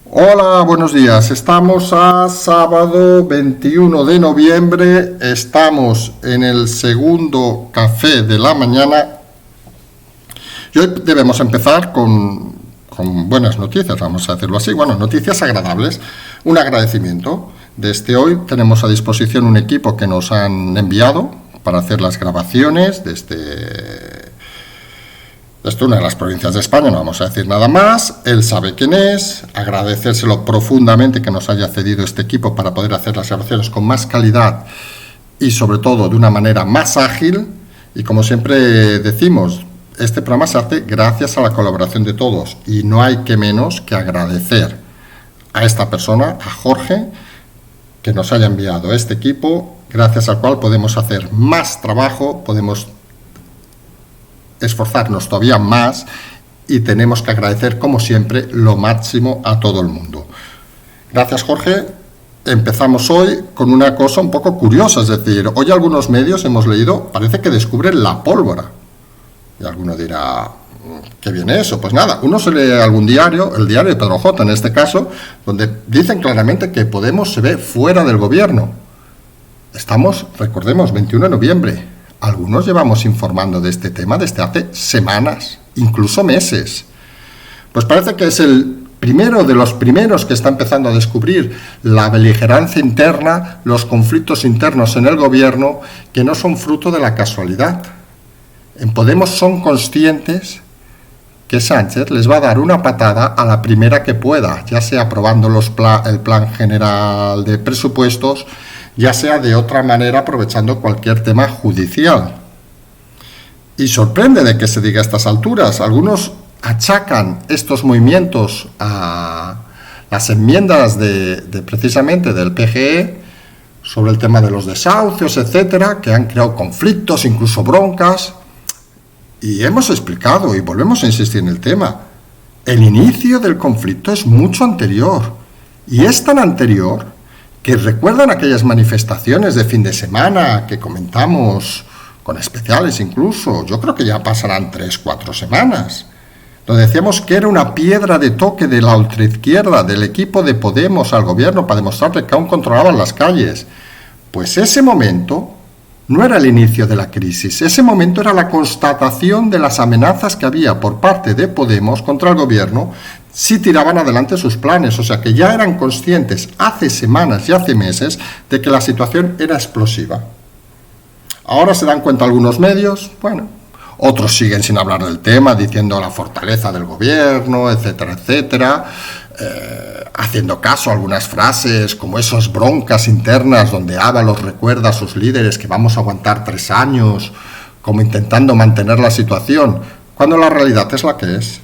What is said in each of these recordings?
Hola, buenos días. Estamos a sábado 21 de noviembre. Estamos en el segundo café de la mañana. Y hoy debemos empezar con buenas noticias, vamos a decirlo así. Bueno, noticias agradables. Un agradecimiento. Desde hoy tenemos a disposición un equipo que nos han enviado para hacer las grabaciones desde una de las provincias de España, no vamos a decir nada más. Él sabe quién es, agradecérselo profundamente que nos haya cedido este equipo para poder hacer las grabaciones con más calidad y sobre todo de una manera más ágil. Y como siempre decimos, este programa se hace gracias a la colaboración de todos y no hay que menos que agradecer a esta persona, a Jorge, que nos haya enviado este equipo, gracias al cual podemos hacer más trabajo, podemos esforzarnos todavía más y tenemos que agradecer, como siempre, lo máximo a todo el mundo. Gracias, Jorge. Empezamos hoy con una cosa un poco curiosa, es decir, hoy algunos medios hemos leído, parece que descubren la pólvora. Y alguno dirá, ¿qué viene eso? Pues nada, uno se lee algún diario, el diario de Pedro J en este caso, donde dicen claramente que Podemos se ve fuera del gobierno. Estamos, recordemos, 21 de noviembre. Algunos llevamos informando de este tema desde hace semanas, incluso meses. Pues parece que es el primero de los primeros que está empezando a descubrir la beligerancia interna, los conflictos internos en el gobierno, que no son fruto de la casualidad. En Podemos son conscientes que Sánchez les va a dar una patada a la primera que pueda, ya sea aprobando el plan general de presupuestos, ya sea de otra manera aprovechando cualquier tema judicial. Y sorprende de que se diga a estas alturas. Algunos achacan estos movimientos a las enmiendas precisamente del PGE sobre el tema de los desahucios, etcétera, que han creado conflictos, incluso broncas. Y hemos explicado y volvemos a insistir en el tema. El inicio del conflicto es mucho anterior. Y es tan anterior que recuerdan aquellas manifestaciones de fin de semana que comentamos con especiales incluso, yo creo que ya pasarán 3-4 semanas, donde decíamos que era una piedra de toque de la ultraizquierda, del equipo de Podemos al gobierno para demostrarle que aún controlaban las calles. Pues ese momento no era el inicio de la crisis, ese momento era la constatación de las amenazas que había por parte de Podemos contra el gobierno si tiraban adelante sus planes, o sea que ya eran conscientes hace semanas y hace meses de que la situación era explosiva. Ahora se dan cuenta algunos medios, bueno, otros siguen sin hablar del tema, diciendo la fortaleza del gobierno, etcétera, etcétera, haciendo caso a algunas frases como esas broncas internas donde Ábalos recuerda a sus líderes que vamos a aguantar 3 años, como intentando mantener la situación, cuando la realidad es la que es.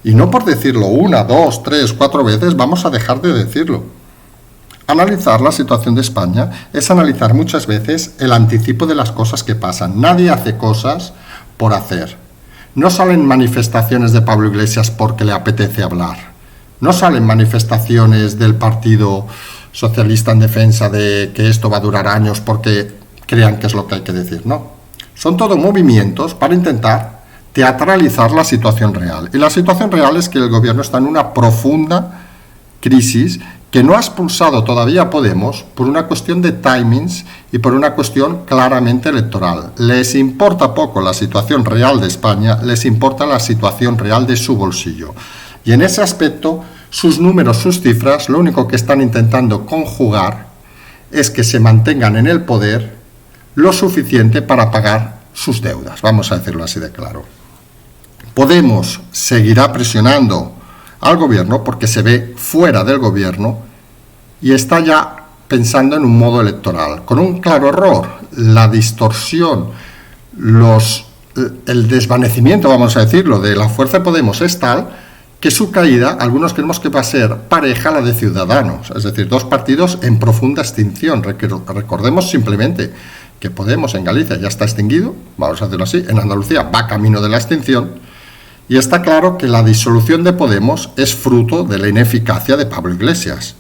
Y no por decirlo 1, 2, 3, 4 veces vamos a dejar de decirlo. Analizar la situación de España es analizar muchas veces el anticipo de las cosas que pasan. Nadie hace cosas por hacer. No salen manifestaciones de Pablo Iglesias porque le apetece hablar. No salen manifestaciones del Partido Socialista en defensa de que esto va a durar años porque crean que es lo que hay que decir. No. Son todo movimientos para intentar teatralizar la situación real. Y la situación real es que el gobierno está en una profunda crisis que no ha expulsado todavía a Podemos por una cuestión de timings y por una cuestión claramente electoral. Les importa poco la situación real de España, les importa la situación real de su bolsillo. Y en ese aspecto, sus números, sus cifras, lo único que están intentando conjugar es que se mantengan en el poder lo suficiente para pagar sus deudas, vamos a decirlo así de claro. Podemos seguirá presionando al gobierno porque se ve fuera del gobierno y está ya pensando en un modo electoral, con un claro error, la distorsión, el desvanecimiento, vamos a decirlo, de la fuerza de Podemos es tal que su caída, algunos creemos que va a ser pareja a la de Ciudadanos, es decir, 2 partidos en profunda extinción. Recordemos simplemente que Podemos en Galicia ya está extinguido, vamos a decirlo así, en Andalucía va camino de la extinción. Y está claro que la disolución de Podemos es fruto de la ineficacia de Pablo Iglesias.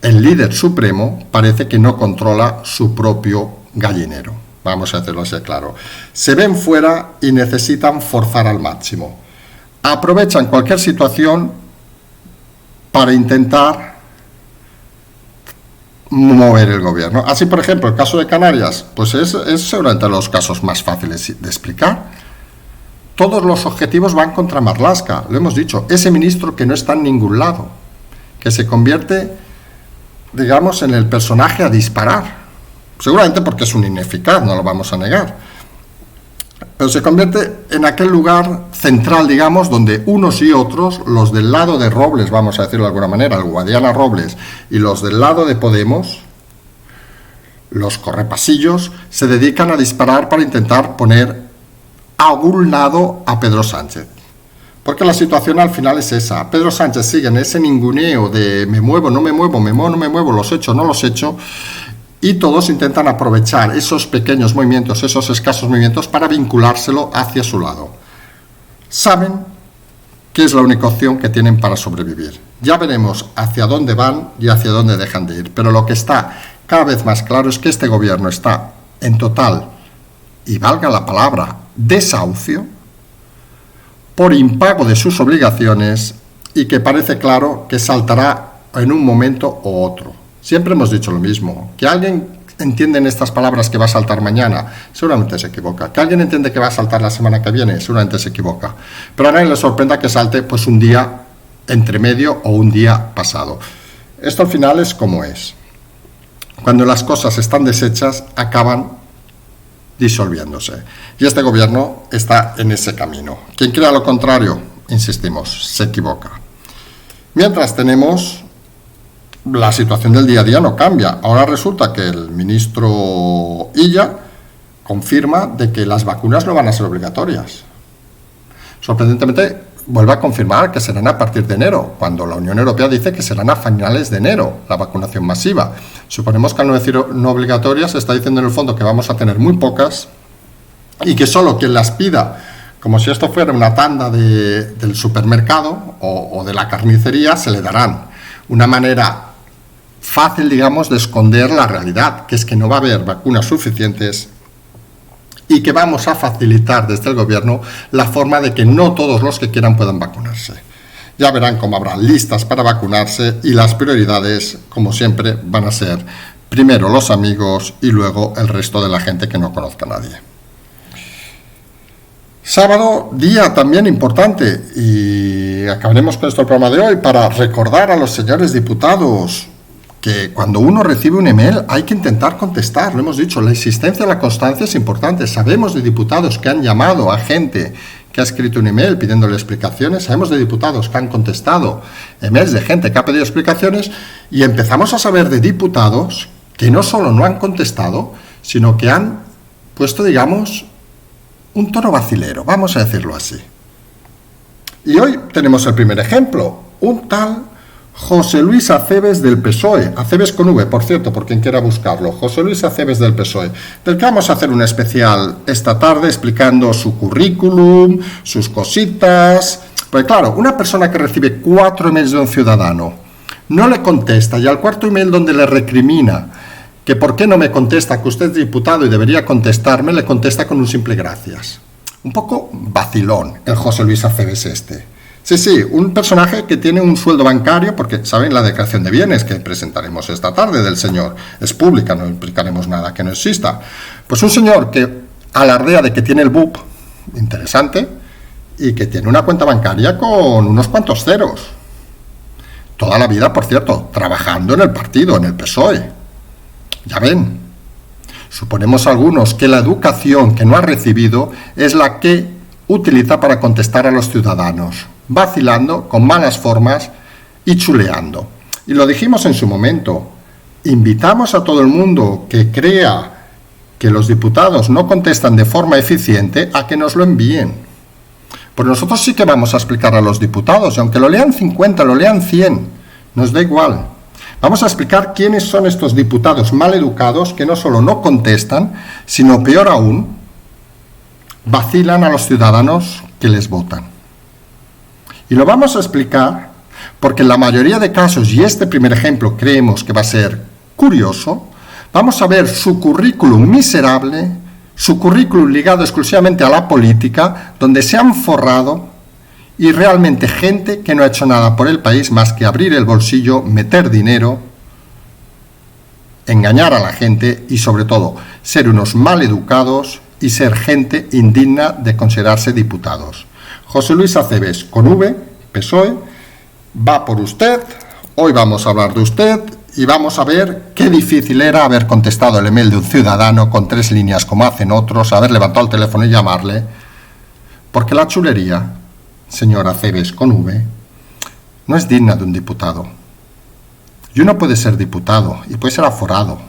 El líder supremo parece que no controla su propio gallinero. Vamos a hacerlo así claro. Se ven fuera y necesitan forzar al máximo. Aprovechan cualquier situación para intentar mover el gobierno. Así, por ejemplo, el caso de Canarias, pues es seguramente los casos más fáciles de explicar. Todos los objetivos van contra Marlaska, lo hemos dicho, ese ministro que no está en ningún lado, que se convierte, digamos, en el personaje a disparar, seguramente porque es un ineficaz, no lo vamos a negar, pero se convierte en aquel lugar central, digamos, donde unos y otros, los del lado de Robles, vamos a decirlo de alguna manera, el Guadiana Robles, y los del lado de Podemos, los correpasillos, se dedican a disparar para intentar poner a un lado a Pedro Sánchez. Porque la situación al final es esa. Pedro Sánchez sigue en ese ninguneo de me muevo, no me muevo, me muevo, no me muevo, los echo, no los echo, y todos intentan aprovechar esos pequeños movimientos, esos escasos movimientos para vinculárselo hacia su lado. Saben que es la única opción que tienen para sobrevivir. Ya veremos hacia dónde van y hacia dónde dejan de ir, pero lo que está cada vez más claro es que este gobierno está en total, y valga la palabra, desahucio, por impago de sus obligaciones, y que parece claro que saltará en un momento u otro. Siempre hemos dicho lo mismo, que alguien entiende en estas palabras que va a saltar mañana, seguramente se equivoca. Que alguien entiende que va a saltar la semana que viene, seguramente se equivoca. Pero a nadie le sorprenda que salte pues un día entre medio o un día pasado. Esto al final es como es. Cuando las cosas están deshechas, acaban disolviéndose. Y este gobierno está en ese camino. Quien crea lo contrario, insistimos, se equivoca. Mientras tenemos la situación del día a día no cambia. Ahora resulta que el ministro Illa confirma de que las vacunas no van a ser obligatorias. Sorprendentemente, vuelve a confirmar que serán a partir de enero, cuando la Unión Europea dice que serán a finales de enero la vacunación masiva. Suponemos que al no decir no obligatorias, está diciendo en el fondo que vamos a tener muy pocas y que solo quien las pida, como si esto fuera una tanda del supermercado o de la carnicería, se le darán. Una manera fácil, digamos, de esconder la realidad, que es que no va a haber vacunas suficientes y que vamos a facilitar desde el gobierno la forma de que no todos los que quieran puedan vacunarse. Ya verán cómo habrá listas para vacunarse y las prioridades, como siempre, van a ser primero los amigos y luego el resto de la gente que no conozca a nadie. Sábado, día también importante, y acabaremos con esto el programa de hoy para recordar a los señores diputados que cuando uno recibe un email hay que intentar contestar. Lo hemos dicho, la insistencia y la constancia es importante. Sabemos de diputados que han llamado a gente que ha escrito un email pidiéndole explicaciones, sabemos de diputados que han contestado emails de gente que ha pedido explicaciones, y empezamos a saber de diputados que no solo no han contestado, sino que han puesto, digamos, un tono vacilero, vamos a decirlo así. Y hoy tenemos el primer ejemplo, un tal José Luis Acebes del PSOE, Acebes con V, por cierto, por quien quiera buscarlo, José Luis Acebes del PSOE, del que vamos a hacer un especial esta tarde explicando su currículum, sus cositas. Porque claro, una persona que recibe 4 emails de un ciudadano no le contesta, y al cuarto email donde le recrimina que por qué no me contesta, que usted es diputado y debería contestarme, le contesta con un simple gracias. Un poco vacilón el José Luis Acebes este. Sí, un personaje que tiene un sueldo bancario, porque saben la declaración de bienes que presentaremos esta tarde del señor, es pública, no implicaremos nada que no exista. Pues un señor que alardea de que tiene el BUP, interesante, y que tiene una cuenta bancaria con unos cuantos ceros. Toda la vida, por cierto, trabajando en el partido, en el PSOE. Ya ven, suponemos algunos que la educación que no ha recibido es la que utiliza para contestar a los ciudadanos, vacilando, con malas formas y chuleando. Y lo dijimos en su momento, invitamos a todo el mundo que crea que los diputados no contestan de forma eficiente a que nos lo envíen. Pues nosotros sí que vamos a explicar a los diputados, y aunque lo lean 50, lo lean 100, nos da igual. Vamos a explicar quiénes son estos diputados mal educados que no solo no contestan, sino peor aún, vacilan a los ciudadanos que les votan. Y lo vamos a explicar porque en la mayoría de casos, y este primer ejemplo creemos que va a ser curioso, vamos a ver su currículum miserable, su currículum ligado exclusivamente a la política, donde se han forrado y realmente gente que no ha hecho nada por el país más que abrir el bolsillo, meter dinero, engañar a la gente y sobre todo ser unos maleducados y ser gente indigna de considerarse diputados. José Luis Acebes, con V, PSOE, va por usted. Hoy vamos a hablar de usted y vamos a ver qué difícil era haber contestado el email de un ciudadano con 3 líneas como hacen otros, haber levantado el teléfono y llamarle, porque la chulería, señor Acebes con V, no es digna de un diputado. Y uno puede ser diputado y puede ser aforado,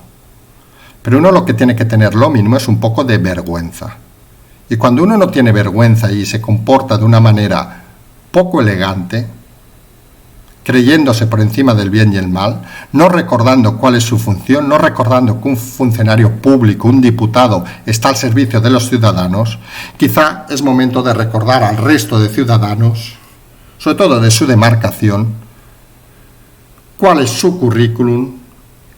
pero uno lo que tiene que tener lo mínimo es un poco de vergüenza. Y cuando uno no tiene vergüenza y se comporta de una manera poco elegante, creyéndose por encima del bien y el mal, no recordando cuál es su función, no recordando que un funcionario público, un diputado, está al servicio de los ciudadanos, quizá es momento de recordar al resto de ciudadanos, sobre todo de su demarcación, cuál es su currículum,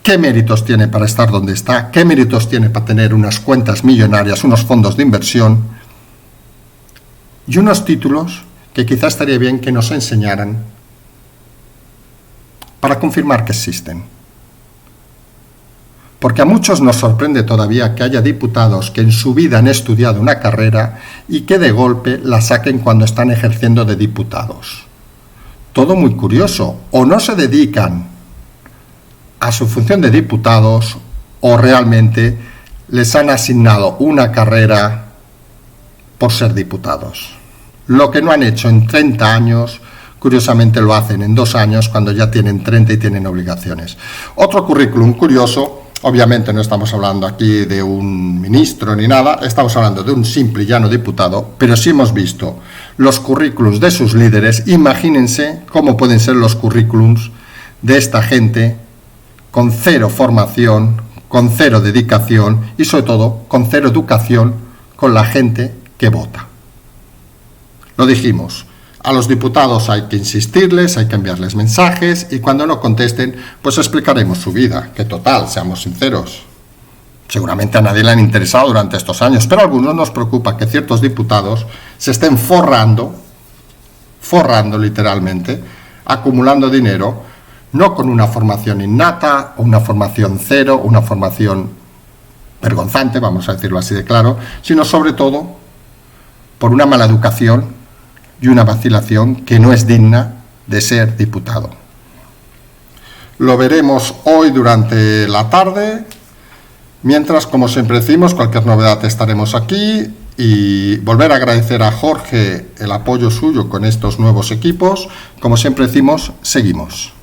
qué méritos tiene para estar donde está, qué méritos tiene para tener unas cuentas millonarias, unos fondos de inversión y unos títulos que quizá estaría bien que nos enseñaran para confirmar que existen. Porque a muchos nos sorprende todavía que haya diputados que en su vida han estudiado una carrera y que de golpe la saquen cuando están ejerciendo de diputados. Todo muy curioso. O no se dedican a su función de diputados o realmente les han asignado una carrera por ser diputados. Lo que no han hecho en 30 años, curiosamente lo hacen en 2 años cuando ya tienen 30 y tienen obligaciones. Otro currículum curioso, obviamente no estamos hablando aquí de un ministro ni nada, estamos hablando de un simple y llano diputado, pero si hemos visto los currículums de sus líderes, imagínense cómo pueden ser los currículums de esta gente con 0 formación, con 0 dedicación y sobre todo con 0 educación con la gente que vota. Lo dijimos. A los diputados hay que insistirles, hay que enviarles mensajes y cuando no contesten, pues explicaremos su vida, que total, seamos sinceros. Seguramente a nadie le han interesado durante estos años, pero a algunos nos preocupa que ciertos diputados se estén forrando literalmente, acumulando dinero, no con una formación innata, o una formación 0, una formación vergonzante, vamos a decirlo así de claro, sino sobre todo por una mala educación y una vacilación que no es digna de ser diputado. Lo veremos hoy durante la tarde, mientras, como siempre decimos, cualquier novedad estaremos aquí y volver a agradecer a Jorge el apoyo suyo con estos nuevos equipos. Como siempre decimos, seguimos.